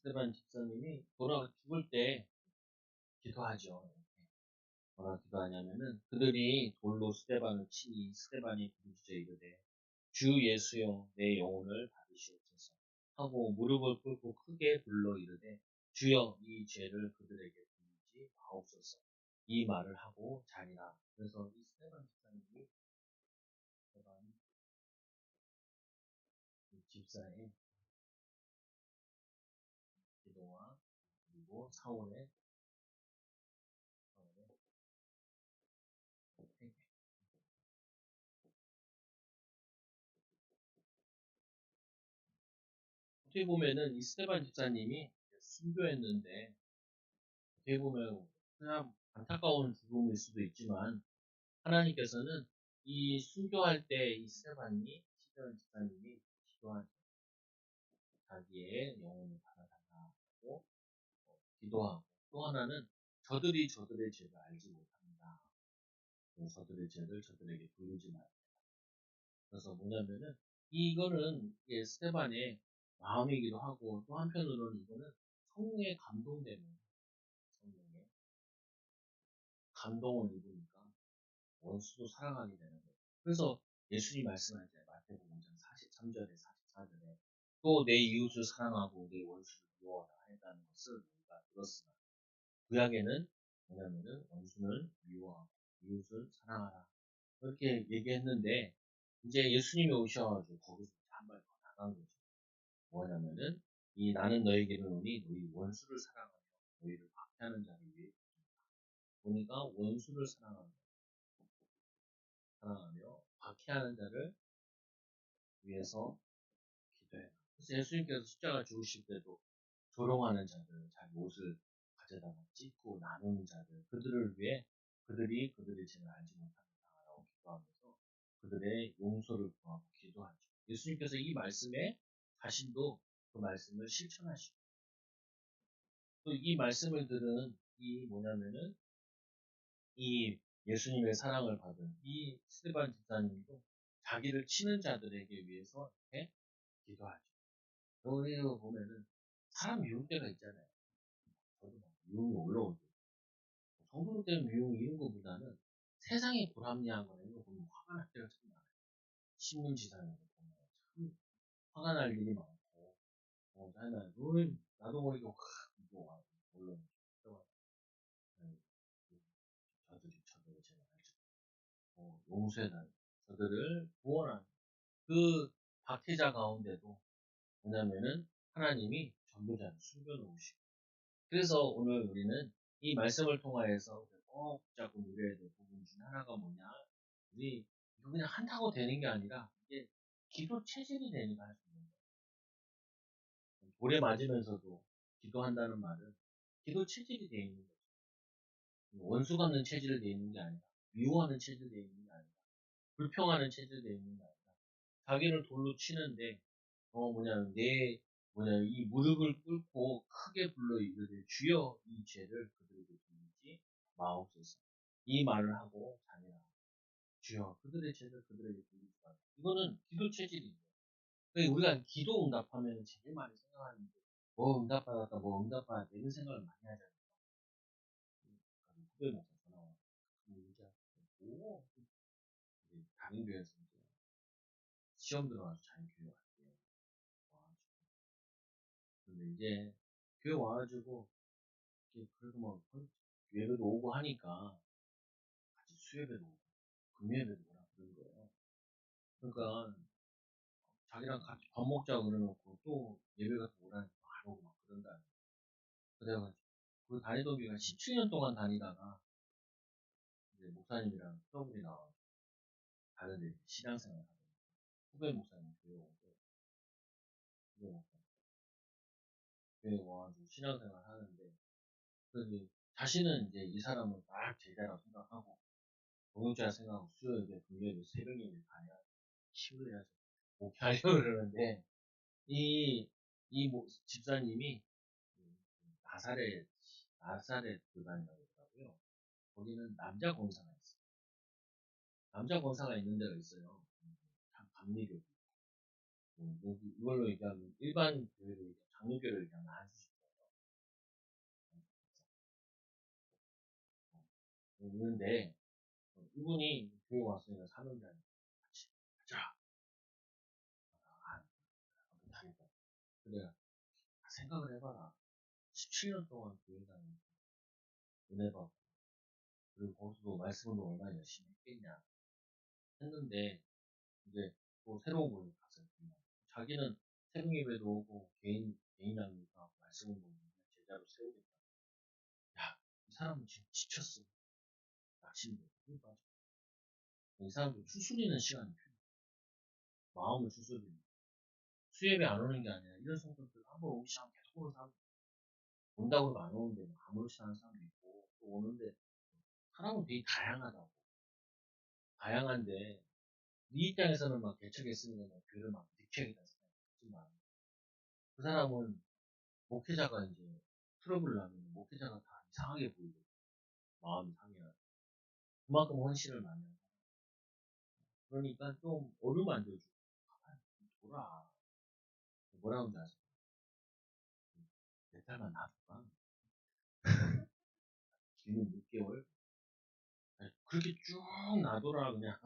스테반 집사님이 돌아가 죽을 때 기도하죠. 이렇게. 뭐라 기도하냐면은 그들이 돌로 스테반을 치니 스테반이 부르짖어 이르되 주 예수여 내 영혼을 받으시옵소서 하고 무릎을 꿇고 크게 불러 이르되 주여 이 죄를 그들에게 돌리지 마옵소서 이 말을 하고 자니라. 그래서 이 스테반 집사님이 스테반 집사의 기도와 그리고 사울의 회개. 어떻게 보면은 이 스테반 집사님이 순교했는데 어떻게 보면 그냥 안타까운 죽음일 수도 있지만 하나님께서는 이 순교할 때 이 스테반 집사님이 기도한 자기의 영혼을 받아달라고 기도하고 또 하나는 저들이 저들의 죄를 알지 못합니다. 저들의 죄를 저들에게 돌리지 말고 그래서 뭐냐면은 이거는 스테반의 마음이기도 하고 또 한편으로는 이거는 성령의 감동되는 성령의 감동을 입으니까 원수도 사랑하게 되는 거예요. 그래서 예수님 말씀하잖아요. 마태복음 5장 43절에 44절에 또 내 이웃을 사랑하고 내 원수를 미워하라 했다는 것을 우리가 들었으나 구약에는 뭐냐면은 원수는 미워하고 이웃을 사랑하라 그렇게 얘기했는데 이제 예수님이 오셔가지고 거기서 한 발 더 나간 거죠. 뭐냐면은 이 나는 너에게 이르노니 너희 원수를 사랑하며 너희를 박해하는 자를 위해 보니까 원수를 사랑하며 박해하는 자를 위해서 기도해라. 그래서 예수님께서 십자가 죽으실 때도 조롱하는 자들, 자기 옷을 가져다가 찢고 나누는 자들, 그들을 위해 그들이 그들의 죄를 알지 못한다라고 기도하면서 그들의 용서를 구하고 기도하죠. 예수님께서 이 말씀에 자신도 그 말씀을 실천하시고 또 이 말씀을 들은 이 뭐냐면은 이 예수님의 사랑을 받은 이 스테반 집사님도 자기를 치는 자들에게 위해서 이렇게 기도하죠. 여기서 보면은 사람 미울 때가 있잖아요. 저도 막 미움이 올라오죠. 성도 때문에 미움이 이런 것보다는 세상에 불합리한 거나 이런 거 보면 화가 날 때가 참 많아요. 신문지상에서 보면 참 화가 날 일이 많고, 나는 나도 모르게 확 와, 물론 저들이 제가 알죠. 용서해달라. 저들을 구원하는 그 박해자 가운데도 뭐냐면은 하나님이 전도자를 숨겨놓으시고 그래서 오늘 우리는 이 말씀을 통하여서 꼭 붙잡고 누려야 될 부분 중에 하나가 뭐냐 우리 이거 그냥 한다고 되는 게 아니라 이게 기도 체질이 되니까 할 수 있는 거예요. 돌에 맞으면서도 기도한다는 말은 기도 체질이 되어 있는 거죠. 원수 갚는 체질이 되어 있는 게 아니라 미워하는 체질이 되어 있는 게 아니라 불평하는 체질이 되어 있는 게 아니라 자기를 돌로 치는데 이 무릎을 꿇고 크게 불러 이르되 주여 이 죄를 그들에게 돌리지 마옵소서. 이 말을 하고 자니라. 주여 그들의 죄를 그들에게 돌리지 마옵소서. 이거는 기도 체질이에요. 그러니까 우리가 기도 응답하면 제일 많이 생각하는 게 뭐 응답받았다, 뭐 응답받았다 이런 생각을 많이 하잖아요. 후배 목사 전화 와. 오, 다른 교회에서 이제 시험 들어가서 자기 교회 왔대요. 근데 이제 교회 와가지고 그래도 뭐 예배도 오고 하니까 같이 수예배도 오고 금요예배도 오라 그런 거예요. 그러니까 자기랑 같이 밥 먹자고 그래놓고 또 예배 같은 거 오라니까 안 오고 막 그런다. 그래가지고 그 다니던 교회가 17년 동안 다니다가 이제 목사님이랑 트러블이 나와서 다른데 신앙생활 하고 후배 목사님 교회 오고 후배 목사님 교회 와가지고 신앙생활 하는데 그래서 자신은 이제 이 사람은 딱 제자라고 생각하고 동역자 생각하고 수요일에 금요일에 새벽 예배 가야 힘을 내야죠. 목회하려고 그러는데 집사님이 나사렛 교단이라고 하더라고요. 거기는 남자 권사가 있어요. 남자 권사가 있는 데가 있어요. 감리교. 이걸로 얘기하면 일반 교회로 장로교를 얘기하면 한수식. 있는데, 이분이 교회 왔으니까 사명자니 같이 가자. 아, 못하겠다. 그래, 생각을 해봐라. 17년 동안 교회 다니고, 은혜 받고, 그리고 거기서도 말씀을 얼마나 열심히 했겠냐. 했는데, 이제 또 새로운 곳에 갔어요. 자기는 새벽 예배도 오고, 개인 양육도 하고, 말씀을 보고, 제자로 세우겠다. 야, 이 사람은 지금 지쳤어. 낙심돼. 이 사람도 추스리는 시간이 필요해. 마음을 추스리는. 수협이 안 오는 게 아니라, 이런 성도들 한번 오기 시작하면 계속 오는 사람, 온다고 해도 안 오는데, 뭐 아무렇지 않은 사람도 있고, 또 오는데, 사람은 되게 다양하다고. 다양한데, 네 입장에서는 막 개척했으면 막 교회를 막 느끼하겠다 생각하지만, 그 사람은 목회자가 이제 트러블 나면 목회자가 다 이상하게 보이고, 마음이 상해요. 그만큼 헌신을 많이 하고. 그러니까 좀 어루만져주고, 가만히 좀 돌아. 뭐라고 하는지 아세요? 몇 달만 놔둘까? 길면 6개월? 그렇게 쭉 놔둬라, 그냥.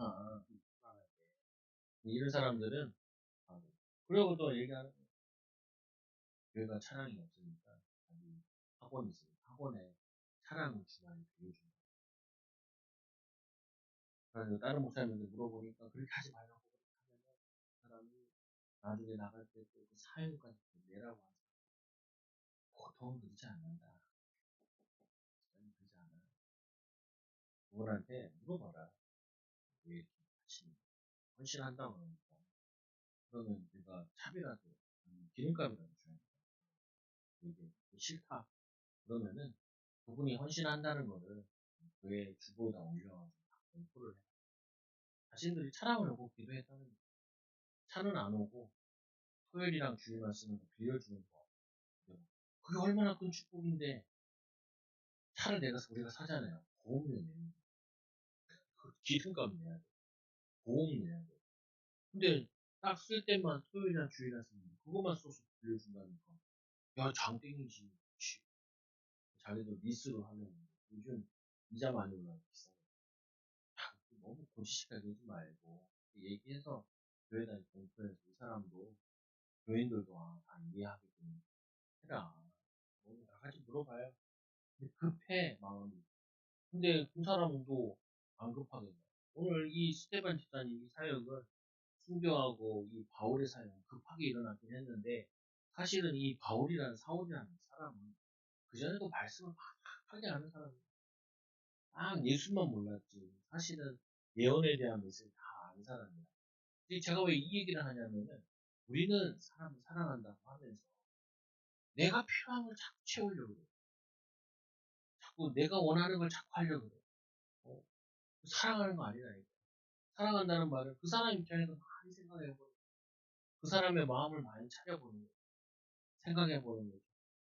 이런 사람들은, 아, 그리고 또 얘기하는 거예요. 교회가 차량이 없으니까, 자기 학원이 있으니까, 학원에 차량을 주말에 빌려준다. 그래서 다른 목사님한테 물어보니까, 그렇게 하지 말라고 그렇게 하면은, 그 사람이 나중에 나갈 때 또 그 사회까지 내라고 하는 사람. 보통 그렇지 않는다. 그렇지 않아. 그분한테 물어봐라. 왜 이렇게 같이 헌신한다고 그러니까. 그러면 내가 차비라도, 기름값이라도 줘야 돼. 이게 싫다. 그러면은, 그분이 헌신한다는 거를 교회 주보에다 올려가지고 다 공포를 해. 자신들이 차량을 오고 기도했다는 거. 차는 안 오고, 토요일이랑 주일만 쓰는 거 빌려주는 거. 그게 얼마나 큰 축복인데, 차를 내가서 우리가 사잖아요. 보험료 내는 거. 기름값 내야 돼. 보험 내야 돼. 근데 딱 쓸 때만 토요일이나 주일이나 쓰는 거. 그것만 써서 빌려준다니까. 야, 장땡이지. 자기도 리스로 하려고. 요즘 이자 많이 올라서 비싸요. 너무 고지식하게 하지 말고 얘기해서 교회다 공부해서 이 사람도 교인들도 다 이해하게끔 해라. 뭐 여러 가지 물어봐요. 근데 급해 마음이. 근데 그 사람은 또 안 급하게. 오늘 이 스테반 집사님 이 사역은 순교하고 이 바울의 사역은 급하게 일어났긴 했는데, 사실은 이 바울이라는 사울이라는 사람은 그전에도 말씀을 막 하게 하는 사람이에요. 예수만 몰랐지. 사실은 예언에 대한 메시지를 다 아는 사람이야. 근데 제가 왜 이 얘기를 하냐면은, 우리는 사람을 사랑한다고 하면서 내가 필요한 걸 자꾸 채우려고 그래. 자꾸 내가 원하는 걸 자꾸 하려고 그래. 어, 사랑하는 거 아니라니까. 사랑한다는 말은 그 사람 입장에서 많이 생각해보는, 그 사람의 마음을 많이 차려보는 거예요. 생각해보는 거죠.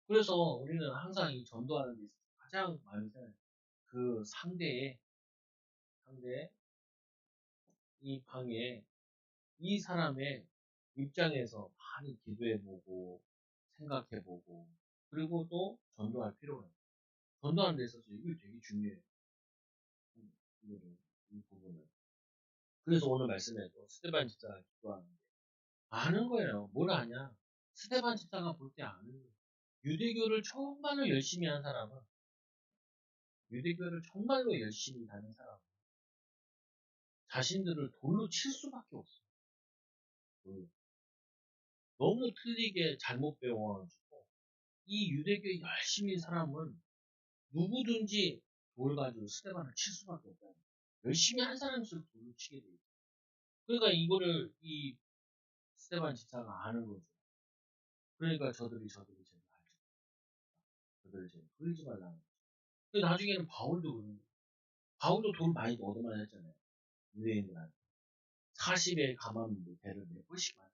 그래서 우리는 항상 이 전도하는 데 있어서 가장 많이 생각해요. 그 상대의 이 방에 이 사람의 입장에서 많이 기도해보고 생각해보고, 그리고 또 전도할 필요가 있어요. 전도하는 데 있어서 이게 되게 중요해요. 이 부분은. 그래서 오늘 말씀에도 스테반 집사가 기도하는데 아는 거예요. 뭘 아냐? 스테반 집사가 볼 때 아는 거예요. 유대교를 정말로 열심히 한 사람은, 유대교를 정말로 열심히 다닌 사람은 자신들을 돌로 칠 수밖에 없어요. 돌로. 너무 틀리게 잘못 배워가지고 이 유대교에 열심히 사람은 누구든지 돌 가지고 스테반을 칠 수밖에 없다. 열심히 한 사람일수록 돌을 치게 돼 있어요. 그러니까 이거를 이 스테반 집사가 아는 거죠. 그러니까 저들이 제가 알죠. 저들을 제가 흘리지 말라는 거죠. 근데 나중에는 바울도 그런 거예요. 바울도 돈 많이 얻어만 했잖아요. 유대인들한테. 40의 가만히 배를 몇 번씩 맞았어요.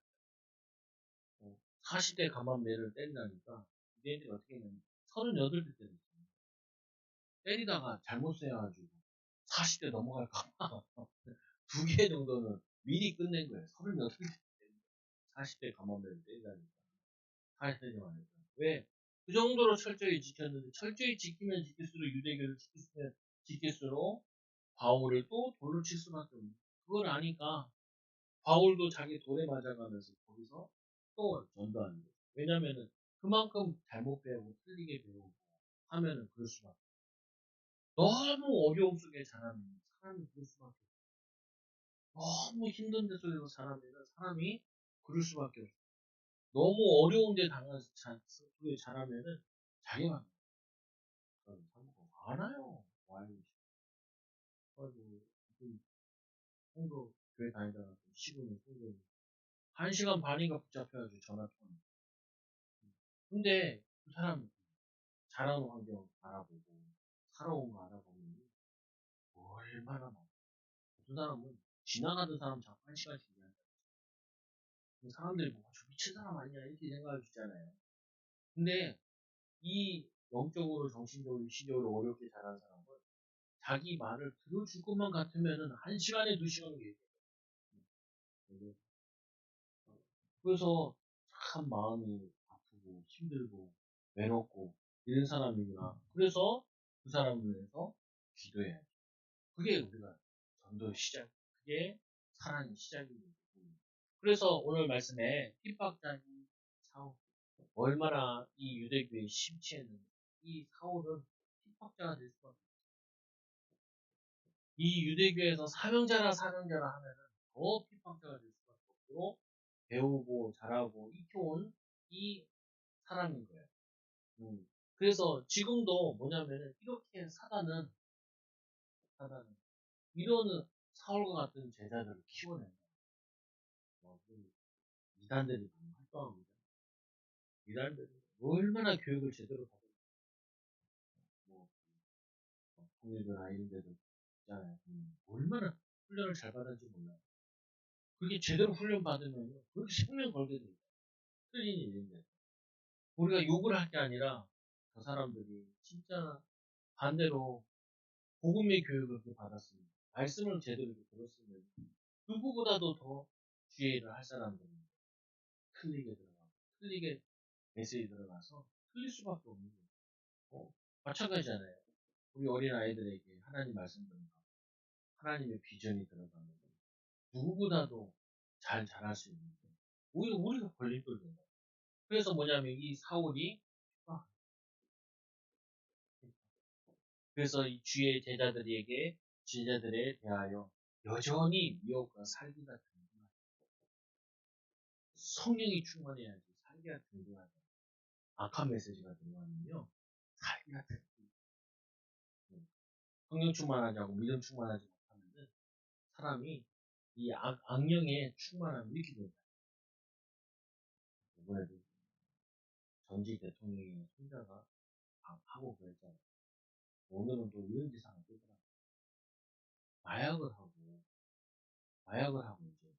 40대 가만매를 때리다니까 유대인들이 어떻게 했냐면 38대 때렸어요. 때리다가 잘못 쐬가지고 40대 넘어갈까봐 2개 정도는 미리 끝낸 거예요. 38대 때리고 40대 가만매를 때리다니까 40대만 했죠. 왜? 그 정도로 철저히 지켰는데, 철저히 지키면 지킬수록 유대교를 지키면 짓깃수로 바울을 또 돌로 칠 수밖에 없는. 그걸 아니까 바울도 자기 돌에 맞아가면서 거기서 또 전도하는 거죠. 왜냐면은 그만큼 잘못 배우고 틀리게 배우고 하면은 그럴 수밖에. 너무 어려움 속에 자라면 사람이 그럴 수밖에 없어. 너무 힘든 데 속에서 자라면 사람이 그럴 수밖에 없어. 너무 어려운 데 속에 자라면은 자기만 그런 사고가 많아요. 와이 아이고 무슨 홍도 교회 다니다가 시골에 송도 1시간 반인가 붙잡혀가지고 전화 통화. 근데 그 사람 자라는 환경 알아보고 살아온 거 알아보면 얼마나 많아. 그 사람은 지나가던 사람 잡고 1시간씩 얘기한다. 사람들이 뭐 저 미친 사람 아니야 이렇게 생각할 수 있잖아요. 근데 이 영적으로 정신적으로 육신적으로 어렵게 자란 사람은 자기 말을 들어줄 것만 같으면은 1시간에 2시간 얘기해. 그래서 참 마음이 아프고 힘들고 외롭고 이런 사람이구나. 그래서 그 사람을 위해서 기도해야지. 그게 우리가 전도의 시작, 그게 사랑의 시작입니다. 그래서 오늘 말씀에 핍박자인 사울, 얼마나 이 유대교의 심취했는지, 이 사울은 핍박자가 될 수밖에 없어요. 이 유대교에서 사명자라 하면은 더 핍박자가 될 수밖에 없도록 배우고 자라고 익혀온 이 사람인 거예요. 그래서 지금도 뭐냐면은 이렇게 사단은 이런 사울과 같은 제자들을 키워낸다. 그 이단들이 많이 활동하고 있잖아요. 이단들이 얼마나 교육을 제대로 받은 뭐 국민들 이런 데도 있잖아요. 얼마나 훈련을 잘 받았는지 몰라요. 그게 제대로 훈련 받으면 그렇게 생명 걸게 돼요. 틀린 일인데 우리가 욕을 할 게 아니라 저 사람들이 진짜 반대로 복음의 교육을 그렇게 받았습니다. 말씀을 제대로 들었으면 누구보다도 더 주의를 할 사람들은 틀리게 들어가고 틀리게 메시지 들어가서 틀릴 수밖에 없는 거예요. 마찬가지잖아요. 우리 어린 아이들에게 하나님 말씀 들어가고 하나님의 비전이 들어가면 누구보다도 잘 자랄 수 있는 거예요. 오히려 우리가 걸림돌이 된다. 그래서 뭐냐면 이 사울이 그래서 이 주의 제자들에 대하여 여전히 미혹과 살기가 든든하다. 성령이 충만해야지 살기가 든든하다. 악한 메시지가 들어가면요 살기가 든든해요. 성령 충만하지 않고 믿음 충만하지 못하면은 사람이 이 악령에 충만함을 이렇게 된다. 이번에도 전직 대통령의 손자가 하고 그랬잖아요. 오늘은 또 이런 기사가 뜨더라고요. 마약을 하고 이제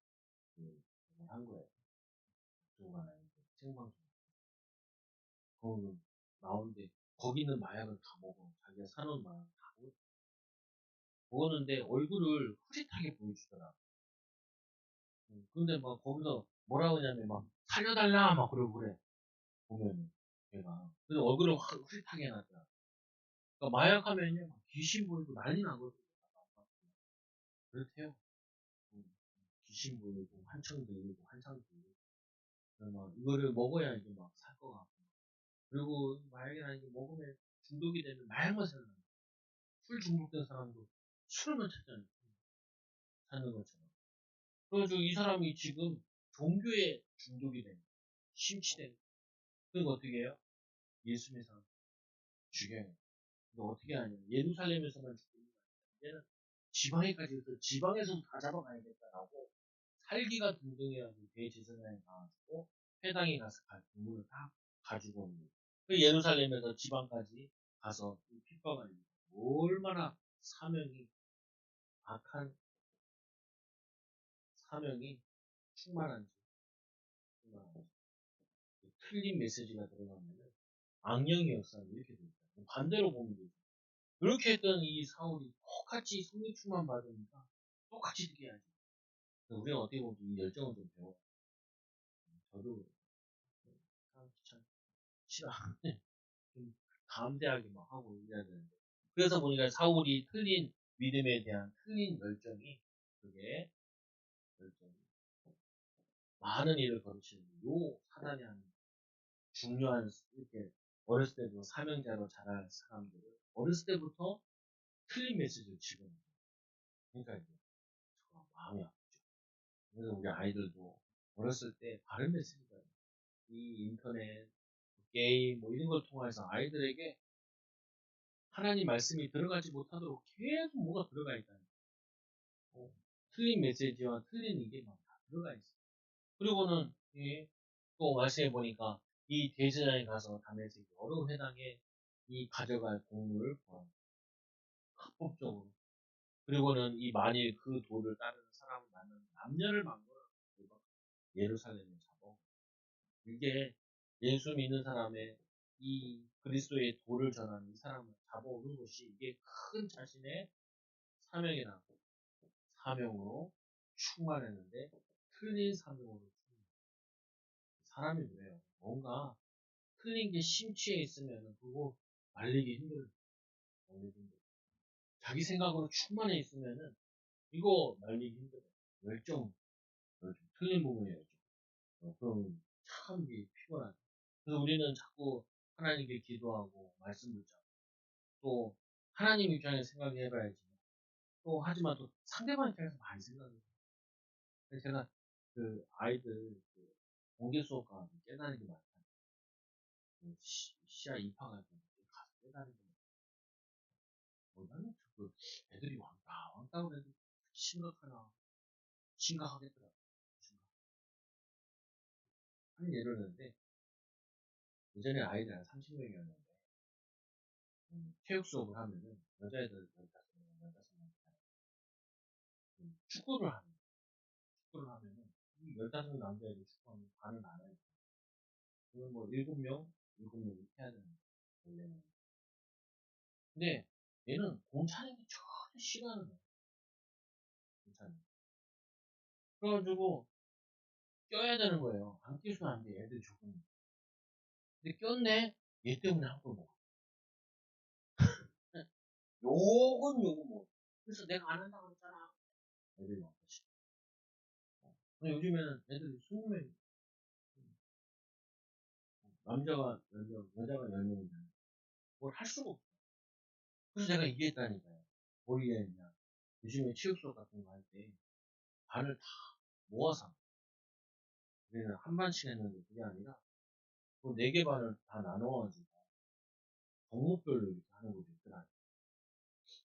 그걸 한 거예요. 누가 생방송 거기 나오는데 거기는 마약을 다 먹어. 자기가 사놓은 마약 다 먹었는데 얼굴을 흐릿하게 보여주더라. 근데 막 거기서 뭐라고 하냐면 막 살려달라 막 그러고 그래. 보면은 걔가. 근데 얼굴을 흐릿하게 해놨더라. 그러니까 마약하면요 막 귀신 보이고 난리 나거든요. 그렇대요. 음, 귀신 보이고 환청 들리고 환상 들리고. 막 이거를 먹어야 이제 막 살 것 같고. 그리고 마약이라는 게 먹으면 중독이 되면 마약만 생각나. 술 중독된 사람도 술만 찾는 것처럼. 그래가지고 이 사람이 지금 종교에 중독이 된, 심취된. 그럼 어떻게 해요? 예수 믿는 사람 죽여요. 근데 어떻게 하냐? 예루살렘에서만 죽이는 거 아니야. 얘는 지방에까지 해서 지방에서도 다 잡아가야겠다라고 살기가 등등해가지고 대제사장에 가가지고 회당에 가서 공문을 다 가지고 오는 거예요. 그 예루살렘에서 지방까지 가서 핍박을 해요. 얼마나 사명이 악한 사명이 충만한지, 틀린 메시지가 들어가면 악령의 역사는 이렇게 됩니다. 반대로 보면 되죠. 그렇게 했던 이 사울이 똑같이 성령 충만 받으니까 똑같이 되게 해야지. 우리가 어떻게 보면 이 열정을 좀 배워요. 저도 참 귀찮 싫어. 좀 담대하게 막 하고 이래야 되는데. 그래서 보니까 사울이 틀린 믿음에 대한 틀린 열정이, 그게 열정이 많은 일을 거르치는 요 사단이 하는 중요한, 이렇게 어렸을 때도 사명자로 자랄 사람들을 어렸을 때부터 틀린 메시지를 집어넣어요. 그러니까 이제 정말 마음이 아프죠. 그래서 우리 아이들도 어렸을 때 바른 메시지가, 이 인터넷, 게임 뭐 이런 걸 통해서 아이들에게 하나님 말씀이 들어가지 못하도록 계속 뭐가 들어가 있다는, 틀린 메시지와 틀린 이게 막 다 들어가 있어요. 그리고는 또 말씀해 보니까 이 대제사장에 가서 다메섹 여러 회당에 이 가져갈 곡물을 구하는, 합법적으로. 그리고는 이 만일 그 도를 따르는 사람을 만나면 남녀를 막거나 예루살렘을 잡아. 이게 예수 믿는 사람의 이 그리스도의 도를 전하는 이 사람을 잡아오는 것이, 이게 큰 자신의 사명이라고, 사명으로 충만했는데 틀린 사명으로 충만. 사람이 그래요. 뭔가 틀린 게 심취해 있으면 그거 말리기 힘들어요. 말리기 힘들어요. 자기 생각으로 충만해 있으면은 이거 말리기 힘들어요. 열정, 틀린 부분이에요. 그럼 참 이게 피곤하죠. 그래서 우리는 자꾸 하나님께 기도하고 말씀 듣자. 또 하나님 입장에서 생각해봐야지. 또 하지만 또 상대방 입장에서 많이 생각해요. 그래서 제가 그 아이들 그 공개 수업 가면 깨달은 게 많다. 시야 입학할 때 가서 깨달은 게 많다. 나는 그 애들이 왕따 그래도 심각하나, 심각하겠더라. 심각. 한 예를 들는데, 예전에 아이들 한 30명이었는데 체육 수업을 하면은 여자애들 15명, 15명 축구를 하는, 축구를 하면은 이 15명 남자애들 축구하면 반을 나눠요. 그러면 뭐 7명, 7명 이렇게 해야 되는 거예요. 원래는. 근데 얘는 공 차는 게 전혀 시간을 해. 괜찮아요. 그래가지고 껴야 되는 거예요. 안 끼면 안 돼. 애들 조금. 근데 꼈네? 얘 때문에 한 골 먹어. 욕은 먹어. 그래서 내가 안 한다고 했잖아. 애들이 막 그러지. 근데 요즘에는 애들이 20명, 남자가 10명, 여자가 10명이잖아요. 뭘 할 수가 없어. 그래서 내가 얘기했다니까요. 머리에 그냥 요즘에 체육 수업 같은 거 할 때 반을 다 모아서, 우리는 한 반씩 했는데 그게 아니라 그 4개 반을 다 나눠가지고 종목별로 이렇게 하는 것도 있더라고요.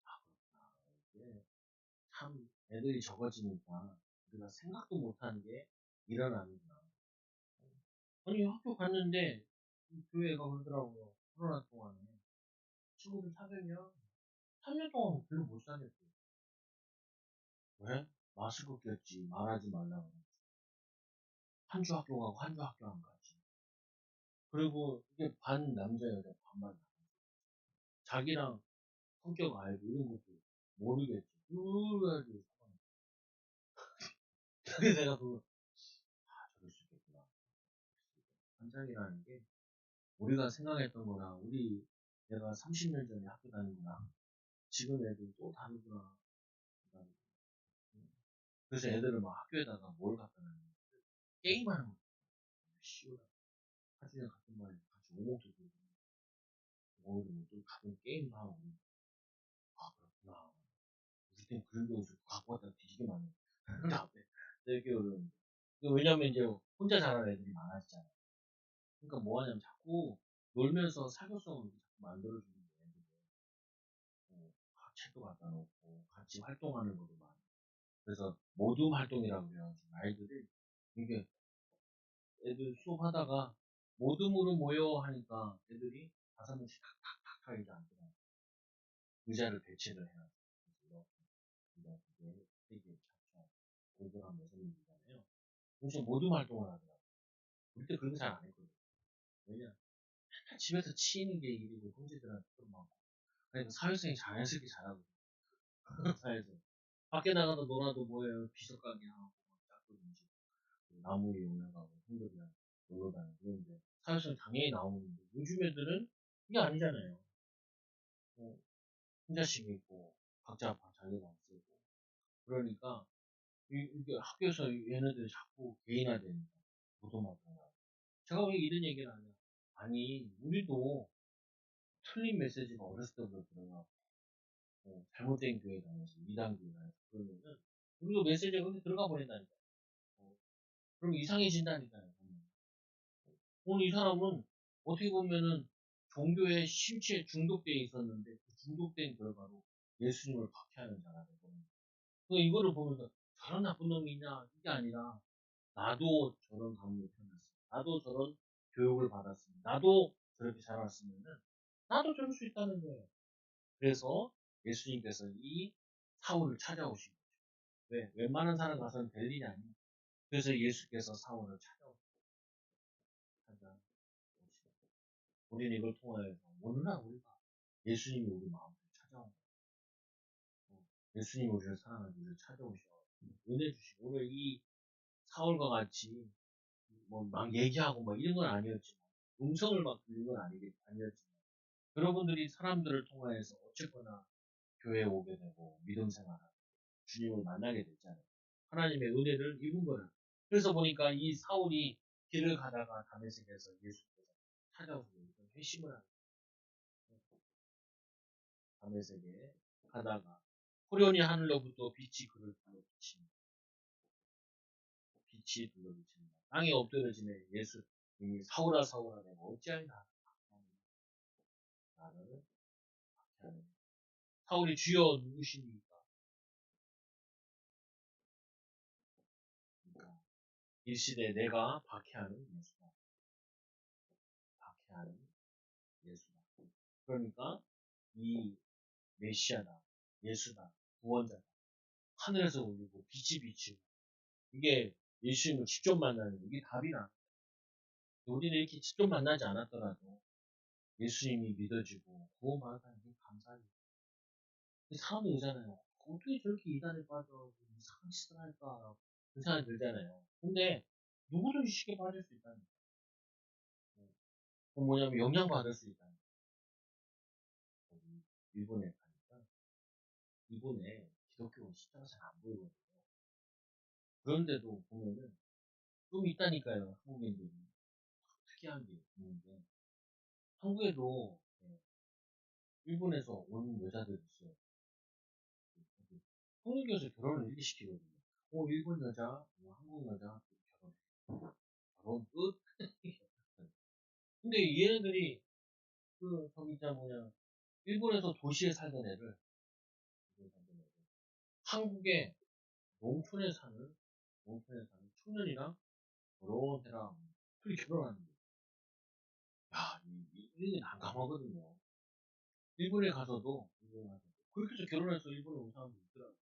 아, 그렇구나. 이게 참 애들이 적어지니까 우리가 생각도 못한 게 일어나는구나. 아니, 학교 갔는데 교회가 그러더라고요. 코로나 동안에 친구들 사귀면 3년 동안 별로 못 사귀었대요. 왜? 마스크 꼈지, 말하지 말라고. 한 주 학교 가고 한 주 학교 안 가지. 그리고 이게 반 남자 여자 반반, 자기랑 성격 알고 이런 것도 모르겠지. 그래가지고 그래서 내가 그거, 저럴 수 있겠구나. 환장이라는 게 우리가 생각했던 거랑, 내가 30년 전에 학교 다닌 거랑 지금 애들 또 다르구나. 그래서 애들은 막 학교에다가 뭘 갖다 놨냐, 게임하는 거. 쉬우라. 하주에 같은 반에 같이 오목도 들고, 오목도 또 같은 게임도 하고. 아, 그렇구나. 우리 때는 그런 게 없어. 갖고 왔다 뒤지게 많네. 되게 어려운데. 왜냐면 이제 혼자 자라는 애들이 많아지잖아. 그러니까 뭐 하냐면 자꾸 놀면서 사교성을 자꾸 만들어주는 거예요. 책도 갖다 놓고 같이 활동하는 것도 많아. 그래서 모둠 활동이라고 그래가지고 아이들이, 이게 애들 수업하다가 모둠으로 모여 하니까 애들이 5명씩 탁탁탁탁 이제 앉더라고. 의자를 배치를 해가지고. 그래서 이게 되게 차차 5명, 6명이잖아요. 그래서 모둠 활동을 하더라고. 우리 때 그런 거 잘 안 했거든. 왜냐? 집에서 치이는 게 일이고 형제들한테 좀 많고. 그러니까 사회성이 자연스럽게 자라고. 사회에서. 밖에 나가서 놀아도 뭐예요? 비석가게 하고, 짝도 던지고, 나무 위에 올라가고, 형들이랑 놀러 다니고. 그런데 사회성 당연히 나오는데, 요즘 애들은 이게 아니잖아요. 어, 혼자씩 있고, 각자 자기 방 쓰고. 그러니까, 이게 학교에서 얘네들이 자꾸 개인화되니까, 보도마다. 제가 왜 이런 얘기를 하냐. 아니, 우리도 틀린 메시지가 어렸을 때부터 들어가. 잘못된 교회 다녀서, 이단 교회 다녀서, 그러면은, 우리도 메시지가 그렇게 들어가 버린다니까. 어, 그럼 이상해진다니까요. 오늘 이 사람은 어떻게 보면은 종교에 심취에 중독되어 있었는데 그 중독된 결과로 예수님을 박해하는 자가 되거든요. 그 이거를 보면서 저런 나쁜 놈이 있냐 이게 아니라 나도 저런 가문에 태어났어. 나도 저런 교육을 받았습니다. 나도 저렇게 자랐으면은 나도 저럴 수 있다는 거예요. 그래서 예수님께서 이 사울을 찾아오신 거죠. 왜? 웬만한 사람 가서는 될 일이 아니에요. 그래서 예수께서 사울을 찾아오신 우리는 이걸 통하여서 오늘날 우리가 예수님이 우리 마음을 찾아온 거예요. 예수님이 우리를 사랑하는 우리를 찾아오셔 은혜 주시고 오늘 이 사울과 같이 뭐 막 얘기하고 막 이런 건 아니었지만 음성을 막 들는 건 아니었지만 여러분들이 사람들을 통하여서 어쨌거나 교회에 오게 되고 믿음 생활하고 주님을 만나게 됐잖아요. 하나님의 은혜를 입은 거를. 그래서 보니까 이 사울이 길을 가다가 다메섹에서 예수께서 찾아오셔서 회심을 하는 다메섹에 가다가 호련히 하늘로부터 빛이 그를 둘러비친다. 빛이 둘러비친다. 땅에 엎드려지네 예수 이 사울아 사울아 내가 어찌하리라 나를 박해하는 사울이 주여 누구십니까? 그러니까 일시대 내가 박해하는 예수다. 박해하는 예수다. 그러니까 이 메시아다. 예수다. 구원자다. 하늘에서 올리고 빛이 비치고 이게 예수님을 직접 만나는 게 이게 답이나 우리는 이렇게 직접 만나지 않았더라도 예수님이 믿어지고 구원받았다는 게 감사해요. 사람이 오잖아요. 어떻게 저렇게 이단에 빠져 이상한 짓을 할까 그 생각이 들잖아요. 근데 누구든지 쉽게 빠질 수 있다는 거예요. 그건 뭐냐면 영향받을 수 있다는 거예요. 일본에 가니까 일본에 기독교 십자가 잘 안 보이거든요. 그런데도 보면은 좀 있다니까요. 한국인들이 특이한 게 있는데 한국에도 일본에서 온 여자들이 있어요. 통일교에서 결혼을 이렇게 시키거든요. 일본 여자, 한국 여자 결혼해. 바로 끝. 근데 얘네들이 저기 있잖아 뭐냐 일본에서 도시에 살던 애를 한국의 농촌에 사는 청년이랑 결혼해라 그렇게 결혼하는 거예요. 야, 이게 난감하거든요. 그렇게 해서 결혼해서 일본에 온 사람도 있더라고요.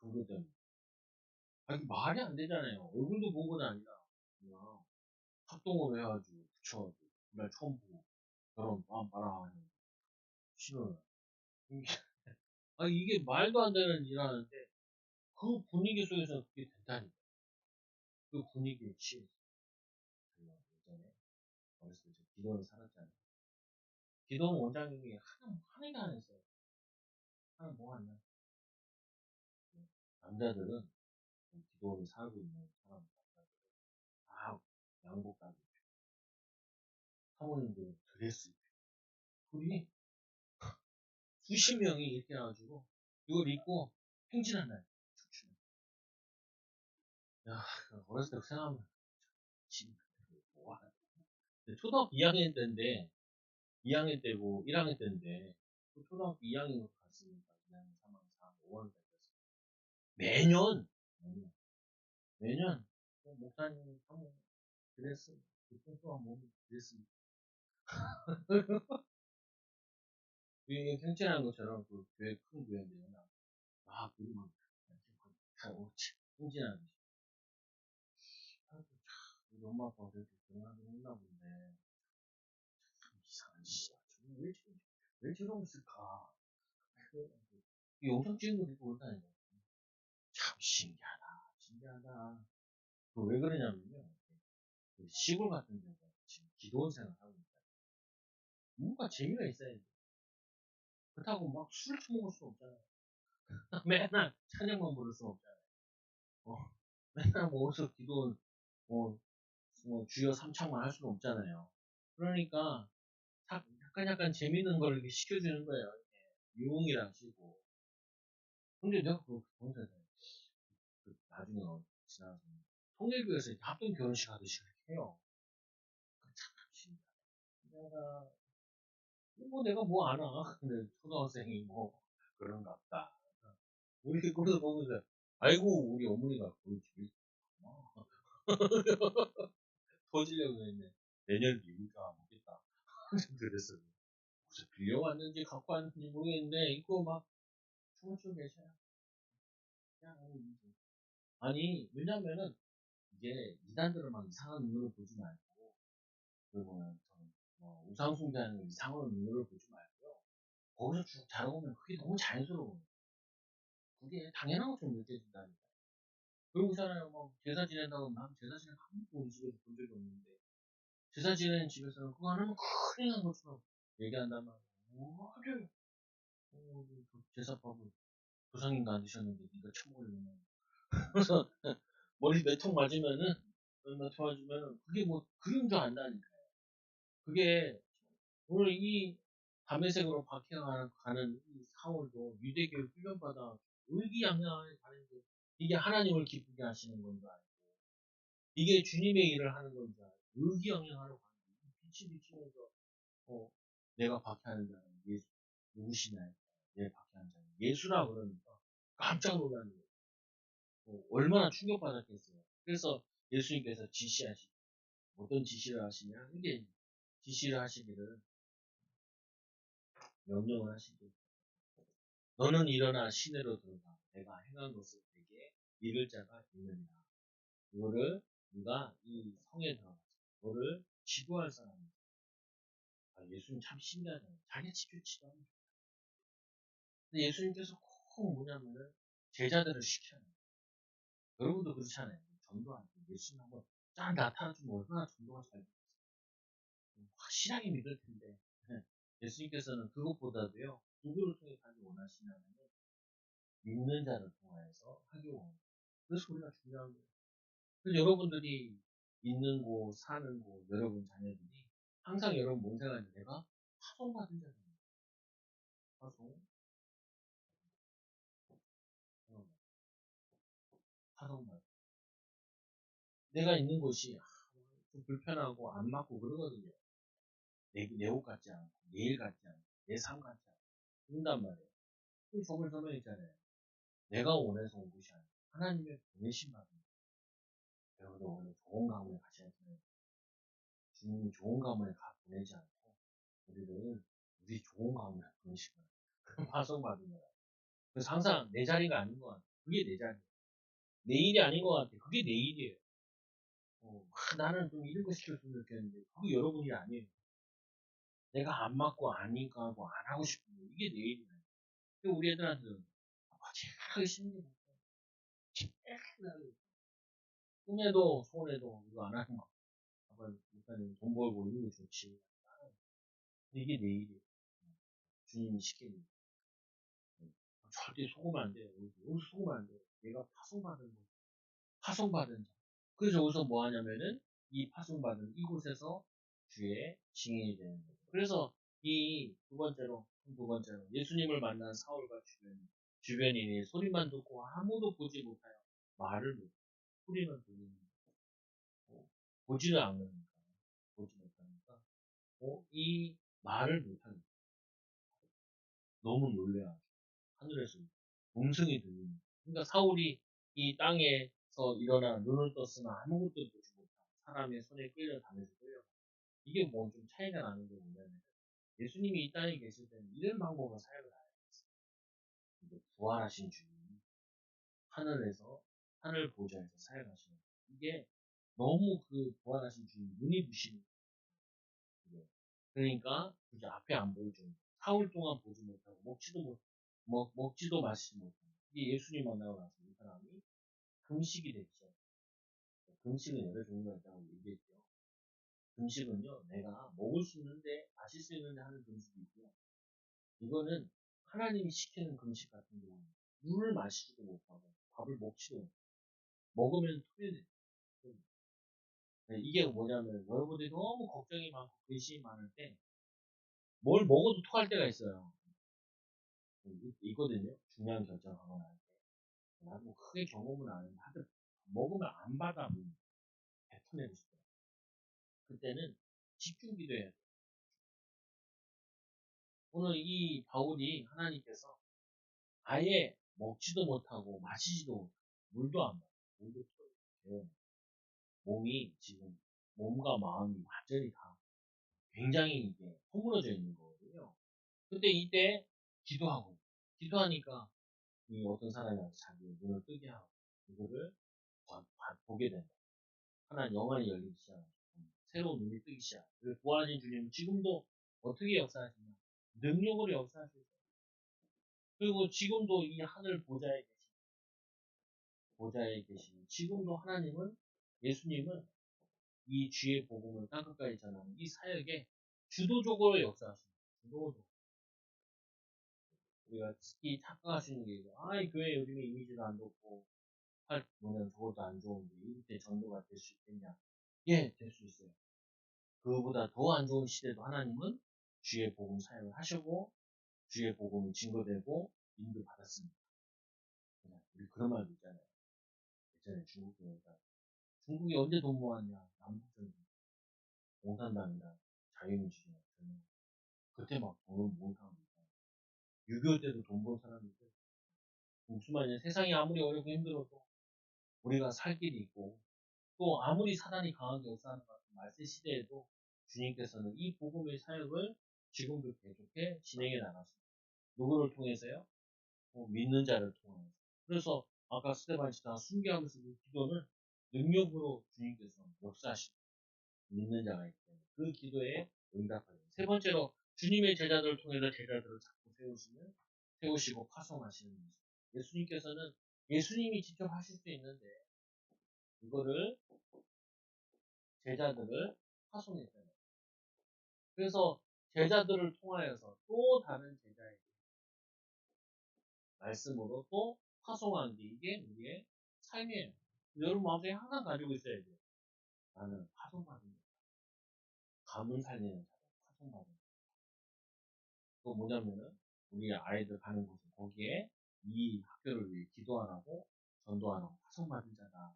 종교 때문에. 아니, 말이 안 되잖아요. 얼굴도 본 건 아니라 그냥 합동으로 해가지고 붙여가지고 그날 처음 보고 결혼 마라 하는 신혼을. 이게 말도 안 되는 일 하는데 그 분위기 속에서 그게 된다니까. 그 분위기에 취해서. 예전에 어렸을 때 기도를 살았잖아요. 기도는 원장님이 하나도 안 했어요. 하나 뭐 하냐. 남자들은 기도를 살고 있는 남자들은 다 양복 다 입고 사모님들은 드레스 입고 우리 수십 명이 이렇게 해가지고 이걸 입고 행진한다. 춤추는. 야, 어렸을 때 생각하면 지금 뭐 하나. 초등학교 2학년 때인데 2학년 때고 1학년 때인데 초등학교 2학년 갔으니까 2학년, 3학년, 4학년, 5학년 때 매년 매년 매년 목사님 사모 드레스 통통한 몸이 드레스 이게 팽창한 것처럼 그 교회 큰 교회인데요. 그리 막 흥진하는 우리 엄마 아빠가 그렇게 결혼하긴 했나 본데 참 이상한 짓이야. 왜 저러고 있을까? 이 영상 찍은 거 듣고 그렇다니까. 참 신기하다. 신기하다. 왜 그러냐면요. 그 시골 같은 데가 지금 기도원 생활 하고 있다. 뭔가 재미가 있어야 돼. 그렇다고 막 술을 처먹을 수 없잖아요. 맨날 찬양만 부를 수 없잖아요. 어, 맨날 뭐 어디서 기도, 뭐, 주여 삼창만 할 수는 없잖아요. 그러니까, 약간 재밌는 걸 이렇게 시켜주는 거예요. 유흥이라시고. 근데 내가 그 동생을 나중에 지나서 통일교에서 합동 결혼식 하듯이 그렇게 해요. 참 신기하다. 내가 뭐 아나. 근데 초등학생이 뭐 그런가 보다. 우리 그러다 보면서 아이고 우리 어머니가 그 집에 터지려고 했네. 내년 미국가 먹겠다. 그래서 무슨 빌려왔는지 갖고 왔는지 모르겠는데 이거 막 춤을 계셔요. 그냥 아니 왜냐면은 이게 이단들은 막 이상한 눈으로 보지 말고 그리고 우상숭배하는 이상한 눈으로 보지 말고요. 거기서 쭉 자라오면 그게 너무 자연스러워요. 그게 당연한 것처럼 느껴진다니까. 그러고 있잖아요. 뭐 제사 지낸다고 난 제사 지낸 한 번도 우리 집에서 본 적이 없는데 제사 지내는 집에서는 그거 하나면 큰일 난 것처럼 얘기한단 말이야. 뭐를 제사밥을 조상님도 안 드셨는데 네가 처먹으려면 그래서 머리 몇 통 맞으면은 몇 통 맞으면은 그게 뭐 그런 줄 안다니까. 그게 오늘 이 담에색으로 박해가는 이 사월도 유대교육 훈련받아 의기양양하게 가는데 이게 하나님을 기쁘게 하시는 건지 알고 이게 주님의 일을 하는 건지 알고 의기양양하러 가는 빛이 비치면서 내가 박해하는 자는 예수 누구시냐 내 박해하는 자는 예수라 그러니까 깜짝 놀라는 거예요. 얼마나 충격받았겠어요. 그래서 예수님께서 지시하시고 어떤 지시를 하시냐 이게 지시를 하시기를 명령을 하시고 너는 일어나 시내로 들어가 내가 행한 것을 내게 읽을 자가 있느니라. 이거를 네가 이 성에 들어가서 너를 지도할 사람이 예수님 참 신기하잖아요. 자기 집에 지도하는 근데 예수님께서 꼭 뭐냐면은 제자들을 시켜요. 여러분도 그렇잖아요. 전도할 때 예수님 한번 쫙 나타나주면 얼마나 전도가 잘 돼요. 확실하게 믿을 텐데 예수님께서는 그것보다도요 누구를 통해 하기 원하시냐면 믿는 자를 통하여서 하기 원합니다. 그래서 우리가 중요한 거예요. 그래서 여러분들이 있는 곳, 사는 곳, 여러분 자녀들이 항상 여러분 뭔 생각하는지 내가 파송받은 자입니다. 파송, 파송받은. 내가 있는 곳이 좀 불편하고 안 맞고 그러거든요. 내 옷 같지 않고, 내 일 같지 않고, 내 삶 같지 않고. 그런단 말이에요. 그 조물 설명 있잖아요. 내가 원해서 온 곳이 아니고 하나님의 보내신 말입니다. 여러분들 오늘 좋은 가문에 가셔야 돼요. 주님이 좋은 가문에 보내지 않고 우리를 우리 좋은 가문에 보내신 거예요. 그 파송받은 거예요. 그래서 항상 내 자리가 아닌 것 같아. 그게 내 자리예요. 내 일이 아닌 것 같아. 그게 내 일이에요. 나는 좀 이런 거 시켰으면 좋겠는데 그게 여러분이 아니에요. 내가 안 맞고 안 인가하고 안 하고 싶은 거 이게 내 일이에요. 근데 우리 애들한테는 제일 하기 싫은 게 뭐야? 제일 하기 꿈에도 소원에도 이거 안 하는 거. 아빠 목사님 돈 벌고 이런 거 좋지. 근데 이게 내 일이에요. 주님이 시키는 거. 절대 속으면 안 돼요. 여기서 속으면 안 돼요. 얘가 파송받은 거. 파송받은 자. 그래서 여기서 뭐 하냐면은 이 파송받은 이곳에서 주의 증인이 되는 거예요. 그래서 이 두 번째로 예수님을 만난 사울과 주변인이 소리만 듣고 아무도 보지 못하여 말을 못 소리만 들리는 거. 보지를 않으니까 보지 못하니까 이 말을 못하니까 너무 놀래가지고 하늘에서 음성이 들리는 거예요. 그러니까 사울이 이 땅에서 일어나 눈을 떴으나 아무것도 보지 못하고 사람의 손에 끌려다면서 끌려. 이게 뭐 좀 차이가 나는 게 뭐냐면 예수님이 이 땅에 계실 때는 이런 방법으로 사역을 안 했어요. 부활하신 주님이 하늘에서 하늘 보좌에서 사역하시는 거예요. 이게 너무 그 부활하신 주님 눈이 부시는 거예요. 그러니까 그게 앞에 안 보이죠. 사흘 동안 보지 못하고 먹지도 마시지 못하고 이게 예수님 만나고 나서 이 사람이 금식이 됐죠. 금식은 여러 종류가 있다고 얘기했죠. 금식은요, 내가 먹을 수 있는데, 마실 수 있는데 하는 금식이 있고요. 이거는 하나님이 시키는 금식 같은 경우는 물을 마시지도 못하고 밥을 먹지도 못하고 먹으면 토해내요. 이게 뭐냐면 여러분들이 너무 걱정이 많고 근심이 많을 때 뭘 먹어도 토할 때가 있어요. 있거든요. 중요한 결정하거나 할 때. 나도 뭐 크게 경험은 아닌데 하여튼 먹으면 안 받아 뱉어내고 싶어요. 그때는 집중 기도해야 돼요. 오늘 이 바울이 하나님께서 아예 먹지도 못하고 마시지도 못하고 물도 안 마셔. 물도 토해요. 몸이 지금 몸과 마음이 완전히 다 굉장히 이게 허물어져 있는 거거든요. 근데 이때 기도하고 기도하니까 이 어떤 사람이 와서 자기 눈을 뜨게 하고 이거를 보게 된다. 하나님 영안이 열리기 시작하고 새로운 눈이 뜨기 시작. 그리고 부활하신 주님은 지금도 어떻게 역사하시냐? 능력으로 역사하시죠. 그리고 지금도 이 하늘 보좌에 계시는 지금도 하나님은 예수님은 이 주의 복음을 땅끝까지 전하는 이 사역에 주도적으로 역사하십니다. 주도적으로. 우리가 특히 착각하시는 게 이 교회 요즘에 이미지도 안 좋고 뭐냐 저것도 안 좋은데 이때 전도가 될 수 있겠냐? 예, 될 수 있어요. 그거보다 더 안 좋은 시대도 하나님은 주의 복음 사역을 하시고 주의 복음이 증거되고 인도받았습니다. 우리 그런 말도 있잖아요. 예전에 중국 교회가 중국이 언제 돈 모았냐? 남북전쟁, 공산당이랑 자유민주주의 그때 막 돈을 모은 사람도 있잖아요. 6.25 때도 돈 번 사람이 있어요. 무슨 말이냐? 세상이 아무리 어렵고 힘들어도 우리가 살 길이 있고 또 아무리 사단이 강하게 역사하는 것 같은 말세 시대에도 주님께서는 이 복음의 사역을 지금도 계속해 진행해 나갔습니다. 누구를 통해서요? 믿는 자를 통해서. 그래서 아까 스테반 씨가 순교하면서 그 기도는 능력으로 주님께서 역사하시고 믿는 자가 있기 때문에 그 기도에 응답하는. 세 번째로 주님의 제자들을 통해서 제자들을 자꾸 세우시고 파송하시는 거죠. 예수님께서는 예수님이 직접 하실 수 있는데 이거를 제자들을 파송했잖아요. 그래서 제자들을 통하여서 또 다른 제자에게 말씀으로 또 파송하는 게 이게 우리의 삶이에요. 여러분 마음속에 항상 가지고 있어야 돼요. 나는 파송받은 자. 감을 살리는 자다. 파송받은 자. 또 뭐냐면은 우리 아이들 가는 곳에 거기에 이 학교를 위해 기도하라고 전도하라고 파송받은 자다.